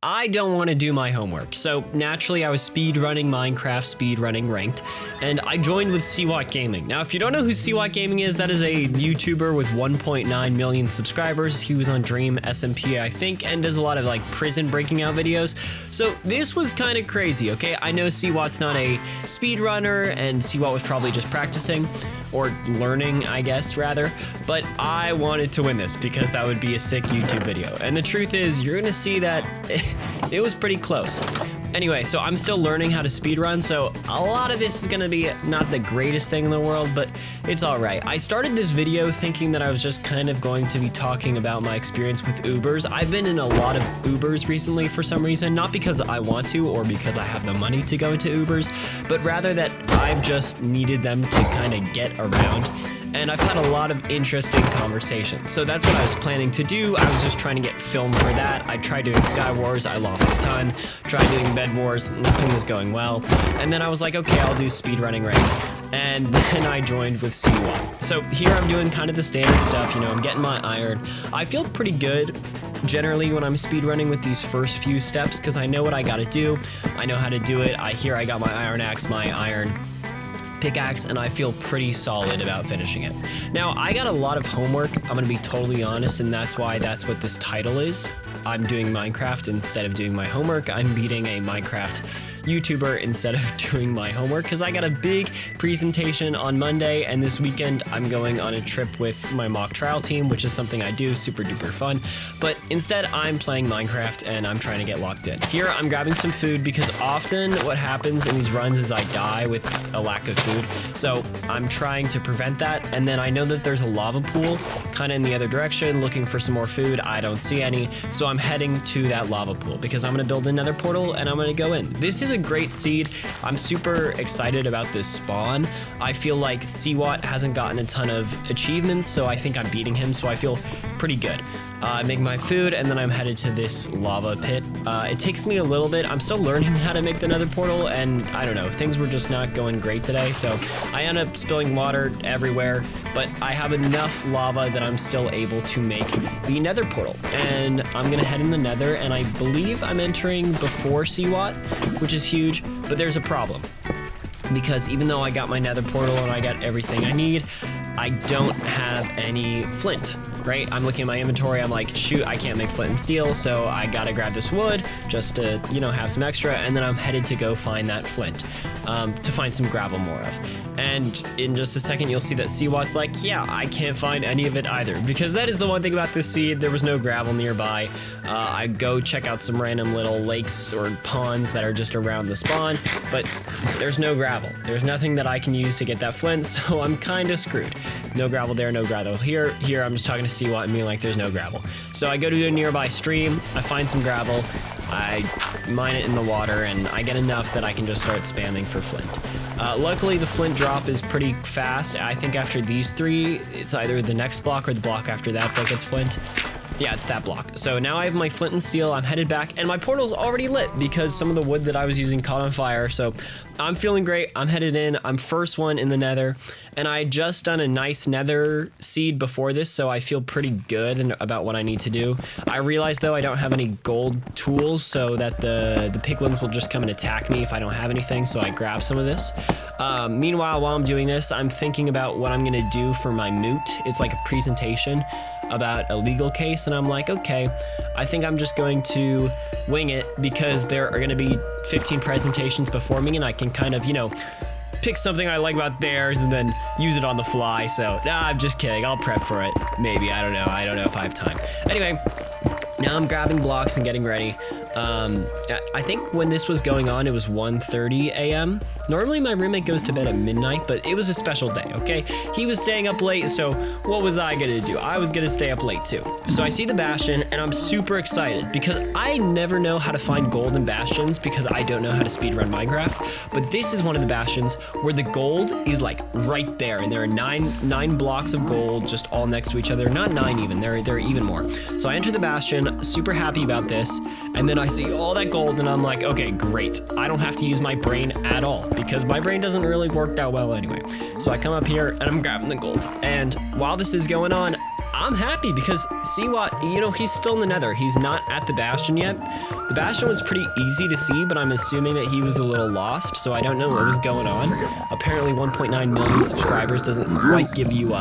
I don't want to do my homework. So naturally I was speedrunning Minecraft, speedrunning ranked, and I joined with seawattgaming. Now, if you don't know who seawattgaming is, that is a YouTuber with 1.9 million subscribers. He was on Dream SMP, I think, and does a lot of like prison breaking out videos. So this was kind of crazy, okay? I know Seawatt's not a speedrunner, and Seawatt was probably just practicing, or learning, I guess, rather. But I wanted to win this because that would be a sick YouTube video. And the truth is, you're gonna see that it was pretty close. Anyway, so I'm still learning how to speedrun, so a lot of this is gonna be not the greatest thing in the world, but it's all right. I started this video thinking that I was just kind of going to be talking about my experience with Ubers. I've been in a lot of Ubers recently for some reason, not because I want to or because I have the money to go into Ubers, but rather that I've just needed them to kind of get around. And I've had a lot of interesting conversations. So that's what I was planning to do. I was just trying to get film for that. I tried doing Sky Wars, I lost a ton. Tried doing Bed Wars, nothing was going well. And then I was like, okay, I'll do speedrunning ranked. And then I joined with Seawatt. So here I'm doing kind of the standard stuff, you know, I'm getting my iron. I feel pretty good generally when I'm speedrunning with these first few steps because I know what I gotta do. I know how to do it. I got my iron axe, my iron pickaxe, and I feel pretty solid about finishing it. Now, I got a lot of homework, I'm gonna be totally honest, and that's why that's what this title is. I'm doing Minecraft instead of doing my homework. I'm beating a Minecraft YouTuber instead of doing my homework because I got a big presentation on Monday, and this weekend I'm going on a trip with my mock trial team, which is something I do, super duper fun. But instead I'm playing Minecraft and I'm trying to get locked in. Here I'm grabbing some food because often what happens in these runs is I die with a lack of food. So I'm trying to prevent that, and then I know that there's a lava pool kind of in the other direction looking for some more food. I don't see any, so I'm heading to that lava pool because I'm gonna build another portal and I'm gonna go in. This is a great seed. I'm super excited about this spawn. I feel like Seawatt hasn't gotten a ton of achievements, so I think I'm beating him, so I feel pretty good. I make my food and then I'm headed to this lava pit. It takes me a little bit. I'm still learning how to make the nether portal, and I don't know, things were just not going great today, so I end up spilling water everywhere, but I have enough lava that I'm still able to make the nether portal. And I'm gonna head in the nether, and I believe I'm entering before Seawatt, which is huge, but there's a problem. Because even though I got my nether portal and I got everything I need, I don't have any flint, right? I'm looking at my inventory, I'm like, shoot, I can't make flint and steel, so I gotta grab this wood just to, you know, have some extra, and then I'm headed to go find that flint, to find some gravel more of. And in just a second, you'll see that Seawatt's like, yeah, I can't find any of it either, because that is the one thing about this seed, there was no gravel nearby. I go check out some random little lakes or ponds that are just around the spawn, but there's no gravel. There's nothing that I can use to get that flint, so I'm kind of screwed. No gravel there, no gravel here. Here, I'm just talking to Seawatt and being like, there's no gravel. So I go to a nearby stream, I find some gravel, I mine it in the water, and I get enough that I can just start spamming for flint. Luckily, the flint drop is pretty fast. I think after these three, it's either the next block or the block after that that gets flint. Yeah, it's that block. So now I have my flint and steel, I'm headed back, and my portal's already lit because some of the wood that I was using caught on fire. So I'm feeling great, I'm headed in, I'm first one in the nether, and I had just done a nice nether seed before this, so I feel pretty good about what I need to do. I realize though I don't have any gold tools, so that the piglins will just come and attack me if I don't have anything, so I grab some of this. Meanwhile, while I'm doing this, I'm thinking about what I'm gonna do for my moot. It's like a presentation about a legal case, and I'm like, okay, I think I'm just going to wing it because there are gonna be 15 presentations before me, and I can kind of, you know, pick something I like about theirs and then use it on the fly. So, nah, I'm just kidding, I'll prep for it. Maybe, I don't know if I have time. Anyway, now I'm grabbing blocks and getting ready. I think when this was going on, it was 1:30 a.m. Normally my roommate goes to bed at midnight, but it was a special day, okay? He was staying up late, so what was I gonna do? I was gonna stay up late too. So I see the bastion, and I'm super excited because I never know how to find gold in bastions because I don't know how to speedrun Minecraft, but this is one of the bastions where the gold is like right there, and there are nine blocks of gold just all next to each other. Not 9 even, there are even more. So I enter the bastion, super happy about this, and then I see all that gold and I'm like, okay, great. I don't have to use my brain at all because my brain doesn't really work that well anyway. So I come up here and I'm grabbing the gold. And while this is going on, I'm happy because Seawatt, you know, he's still in the nether. He's not at the bastion yet. The bastion was pretty easy to see, but I'm assuming that he was a little lost, so I don't know what was going on. Apparently 1.9 million subscribers doesn't quite give you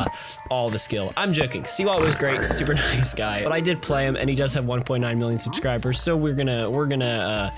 all the skill. I'm joking. Seawatt was great, super nice guy, but I did play him and he does have 1.9 million subscribers, so we're gonna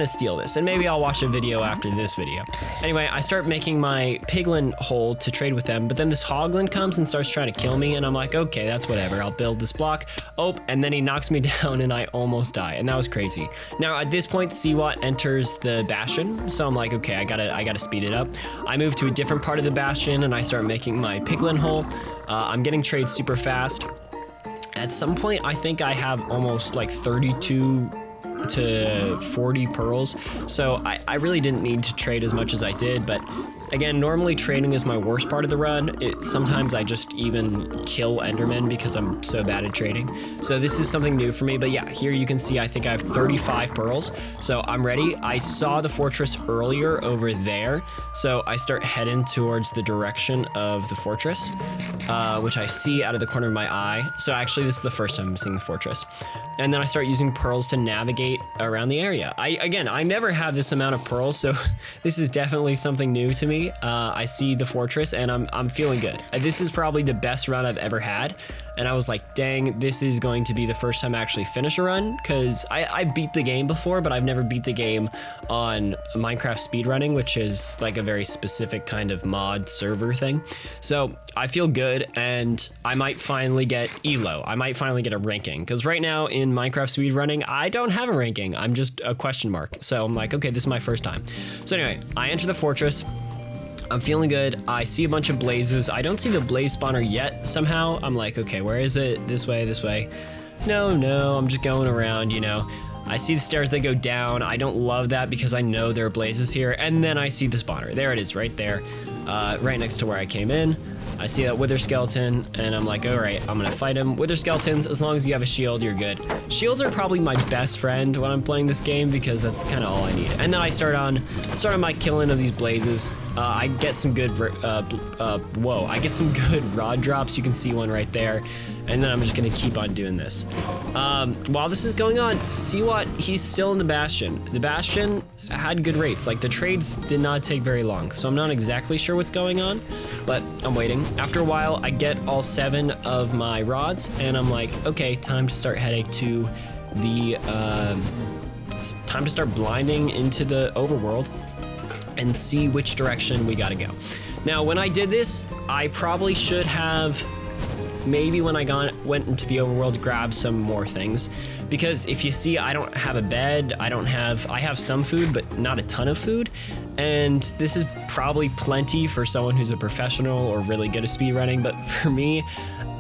steal this, and maybe I'll watch a video after this video. Anyway, I start making my piglin hole to trade with them, but then this hoglin comes and starts trying to kill me, and I'm like, okay, that's whatever. I'll build this block. Oh, and then he knocks me down, and I almost die, and that was crazy. Now, at this point, Seawatt enters the bastion, so I'm like, okay, I gotta speed it up. I move to a different part of the bastion, and I start making my piglin hole. I'm getting trades super fast. At some point, I think I have almost like 32 to 40 pearls, so I really didn't need to trade as much as I did, but again, normally trading is my worst part of the run. Sometimes I just even kill endermen because I'm so bad at trading, so this is something new for me. But yeah, here you can see I think I have 35 pearls, so I'm ready. I saw the fortress earlier over there, so I start heading towards the direction of the fortress, which I see out of the corner of my eye. So actually this is the first time I'm seeing the fortress, and then I start using pearls to navigate around the area. I never have this amount of pearls, so this is definitely something new to me. I see the fortress and I'm feeling good. This is probably the best run I've ever had, and I was like, dang, this is going to be the first time I actually finish a run, because I beat the game before, but I've never beat the game on Minecraft speedrunning, which is like a very specific kind of mod server thing. So I feel good, and I might finally get elo. I might finally get a ranking, because right now in Minecraft speedrunning, I don't have a ranking. I'm just a question mark. So I'm like, okay, this is my first time. So anyway, I enter the fortress. I'm feeling good. I see a bunch of blazes. I don't see the blaze spawner yet somehow. I'm like, okay, where is it? This way, this way. No, I'm just going around, you know. I see the stairs that go down. I don't love that because I know there are blazes here. And then I see the spawner. There it is, right there, right next to where I came in. I see that wither skeleton, and I'm like, all right, I'm gonna fight him. Wither skeletons, as long as you have a shield, you're good. Shields are probably my best friend when I'm playing this game, because that's kind of all I need. And then I start on my killing of these blazes. I get some good, I get some good rod drops. You can see one right there. And then I'm just gonna keep on doing this. While this is going on, Seawatt, he's still in the bastion. The bastion had good rates. Like, the trades did not take very long, so I'm not exactly sure what's going on, but I'm waiting. After a while, I get all 7 of my rods, and I'm like, okay, time to start heading to the, time to start blinding into the overworld and see which direction we gotta go. Now, when I did this, I probably should have, maybe when I went into the overworld, grab some more things, because if you see, I don't have a bed. I have some food, but not a ton of food, and this is probably plenty for someone who's a professional or really good at speedrunning, but for me,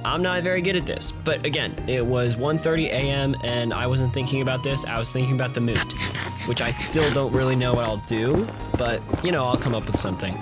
I'm not very good at this. But again, it was 1:30 a.m. and I wasn't thinking about this. I was thinking about the moot, which I still don't really know what I'll do, but you know, I'll come up with something.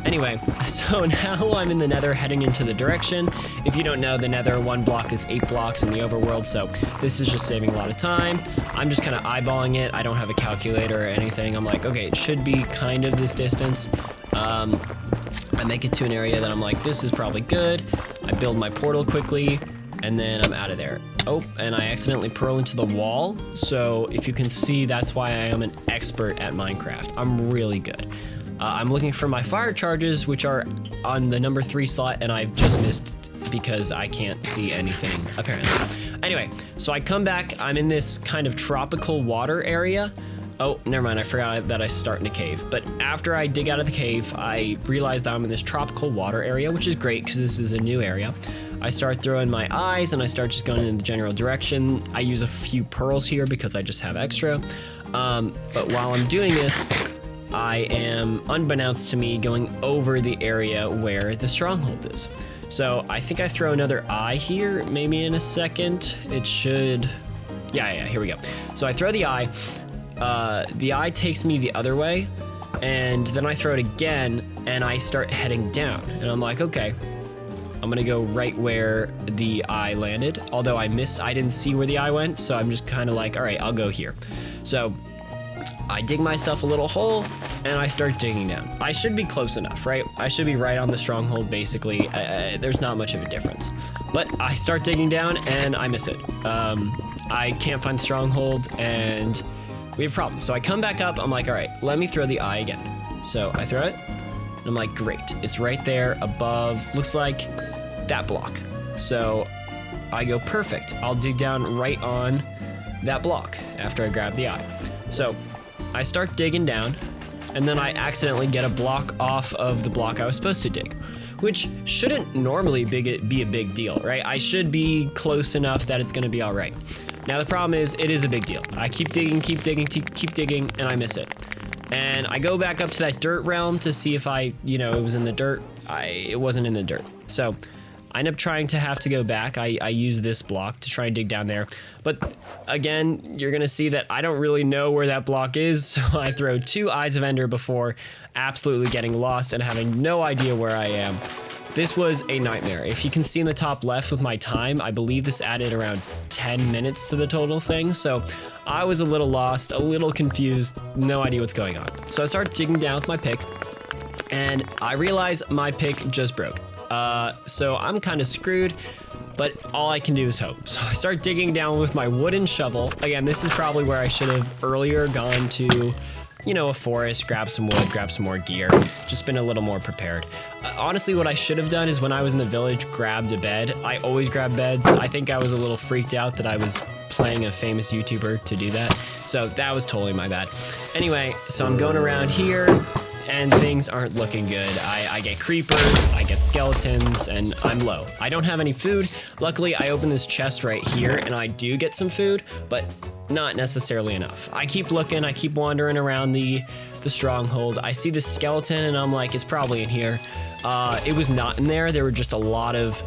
Anyway, so now I'm in the nether heading into the direction. If you don't know, the nether, 1 block is 8 blocks in the overworld, so this is just saving a lot of time. I'm just kind of eyeballing it. I don't have a calculator or anything. I'm like, okay, it should be kind of this distance. I make it to an area that I'm like, this is probably good. I build my portal quickly, and then I'm out of there. Oh, and I accidentally pearl into the wall. So if you can see, that's why I am an expert at Minecraft. I'm really good. I'm looking for my fire charges, which are on the number 3 slot, and I've just missed because I can't see anything, apparently. Anyway, so I come back. I'm in this kind of tropical water area. Oh, never mind, I forgot that I start in a cave. But after I dig out of the cave, I realize that I'm in this tropical water area, which is great because this is a new area. I start throwing my eyes, and I start just going in the general direction. I use a few pearls here because I just have extra. But while I'm doing this, I am, unbeknownst to me, going over the area where the stronghold is. So I think I throw another eye here, maybe in a second. It should, yeah, here we go. So I throw the eye. The eye takes me the other way, and then I throw it again, and I start heading down. And I'm like, okay, I'm gonna go right where the eye landed. Although I didn't see where the eye went, so I'm just kind of like, all right, I'll go here. So I dig myself a little hole, and I start digging down. I should be close enough, right? I should be right on the stronghold, basically. There's not much of a difference. But I start digging down and I miss it. I can't find the stronghold and we have problems. So I come back up, I'm like, all right, let me throw the eye again. So I throw it and I'm like, great. It's right there above, looks like that block. So I go, perfect. I'll dig down right on that block after I grab the eye. So I start digging down and then I accidentally get a block off of the block I was supposed to dig, which shouldn't normally be a big deal, right? I should be close enough that it's gonna be all right. Now the problem is, it is a big deal. I keep digging, and I miss it. And I go back up to that dirt realm to see if it was in the dirt. It wasn't in the dirt. So I end up trying to have to go back. I use this block to try and dig down there. But again, you're gonna see that I don't really know where that block is. So I throw 2 Eyes of Ender before absolutely getting lost and having no idea where I am. This was a nightmare. If you can see in the top left with my time, I believe this added around 10 minutes to the total thing. So I was a little lost, a little confused, no idea what's going on. So I start digging down with my pick and I realize my pick just broke. So I'm kind of screwed, but all I can do is hope. So I start digging down with my wooden shovel. Again, this is probably where I should have earlier gone to, a forest, grab some wood, grab some more gear, just been a little more prepared. Honestly, what I should have done is when I was in the village, grabbed a bed. I always grab beds. I think I was a little freaked out that I was playing a famous YouTuber to do that. So that was totally my bad. Anyway, so I'm going around here and things aren't looking good. I get creepers, I get skeletons, and I'm low. I don't have any food. Luckily, I opened this chest right here and I do get some food, but not necessarily enough. I keep looking, I keep wandering around the stronghold. I see this skeleton and I'm like, it's probably in here. It was not in there. There were just a lot of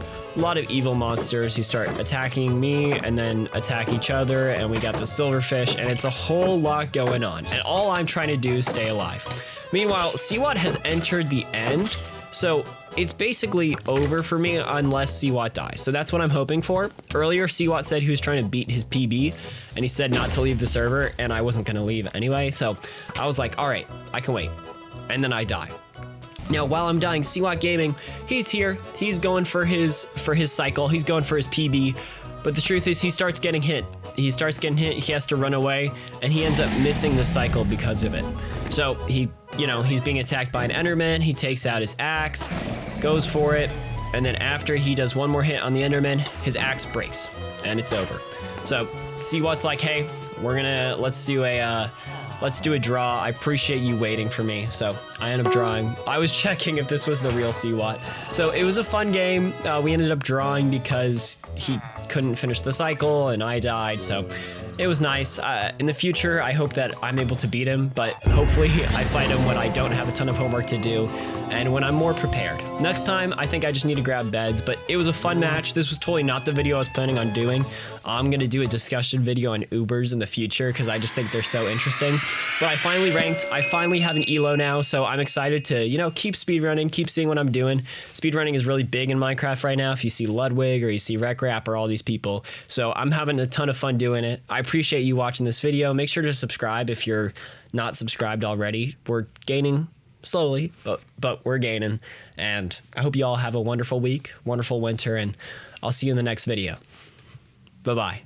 evil monsters who start attacking me and then attack each other, and we got the silverfish, and it's a whole lot going on. And all I'm trying to do is stay alive. Meanwhile, Seawat has entered the end, so it's basically over for me unless Seawat dies. So that's what I'm hoping for. Earlier, Seawat said he was trying to beat his PB, and he said not to leave the server, and I wasn't gonna leave anyway, so I was like, all right, I can wait. And then I die. Now, while I'm dying, seawattgaming, he's here. He's going for his cycle. He's going for his PB. But the truth is, he starts getting hit. He has to run away, and he ends up missing the cycle because of it. So he's being attacked by an Enderman. He takes out his axe, goes for it, and then after he does one more hit on the Enderman, his axe breaks, and it's over. So Seawat's like, hey, let's do a draw. I appreciate you waiting for me. So I ended up drawing. I was checking if this was the real Seawat. So it was a fun game. We ended up drawing because he couldn't finish the cycle and I died. So it was nice. In the future, I hope that I'm able to beat him, but hopefully I fight him when I don't have a ton of homework to do and when I'm more prepared. Next time, I think I just need to grab beds, but it was a fun match. This was totally not the video I was planning on doing. I'm gonna do a discussion video on Ubers in the future because I just think they're so interesting. But I finally ranked. I finally have an elo now, so I'm excited to, keep speedrunning, keep seeing what I'm doing. Speedrunning is really big in Minecraft right now. If you see Ludwig or you see Rekrap or all these people. So I'm having a ton of fun doing it. I appreciate you watching this video. Make sure to subscribe if you're not subscribed already. We're gaining slowly, but we're gaining. And I hope you all have a wonderful week, wonderful winter, and I'll see you in the next video. Bye-bye.